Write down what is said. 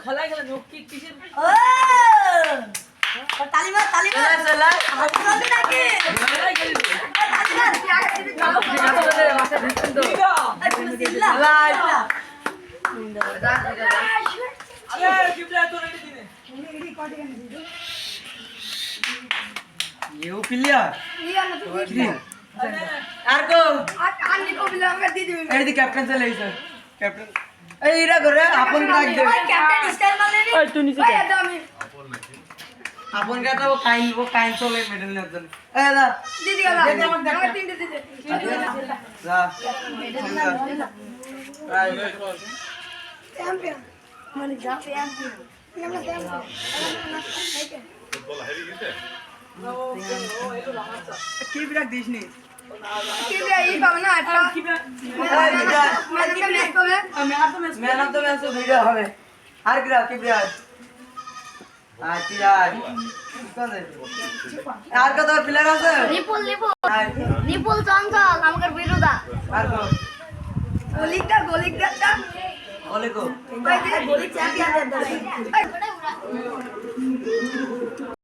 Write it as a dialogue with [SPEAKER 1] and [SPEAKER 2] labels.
[SPEAKER 1] খেলা খেলা নকি কিসের
[SPEAKER 2] ও তালিমা
[SPEAKER 1] চলা
[SPEAKER 2] আপনি নাকি
[SPEAKER 1] খেলা খেলি
[SPEAKER 2] তালিমা বিসমিল্লাহ
[SPEAKER 1] লাইভ আরে কিবলা তো রেডি দিনে
[SPEAKER 3] ইউ প্লেয়ার
[SPEAKER 2] ইয়া না তুই
[SPEAKER 3] আর কো
[SPEAKER 2] আনি কো বিলা আমার দিদি
[SPEAKER 3] এই দি ক্যাপ্টেন চলে আইছে ক্যাপ্টেন এই ইরা করে আপন রাখ দে
[SPEAKER 2] ক্যাপ্টেন স্টাইল মানে নি
[SPEAKER 1] ওই তুই নিচে
[SPEAKER 2] ভাই এটা আমি
[SPEAKER 3] আপন কা তো কাইন চলে মেডেল নেওয়ার জন্য এই দা
[SPEAKER 2] দিদি গেল আমার তিনটে দিদি
[SPEAKER 3] যা
[SPEAKER 2] চ্যাম্পিয়ন মানে যা চ্যাম্পিয়ন আমরা চ্যাম্পিয়ন
[SPEAKER 3] কি বিরাক দিসনি
[SPEAKER 2] কি রে এই পাবে না এটা মানে ম্যাচ পাবে
[SPEAKER 3] man of the match video হবে আর কি রাখ কি বিরাক আচ্ছা আর কত প্লেয়ার আছে
[SPEAKER 4] নিপুল নিপুল চঞ্চল আমাদের বিরুদা
[SPEAKER 3] আর কো
[SPEAKER 2] গলিকটা
[SPEAKER 3] বলে কো
[SPEAKER 2] ভাই গলি চ্যাম্পিয়ন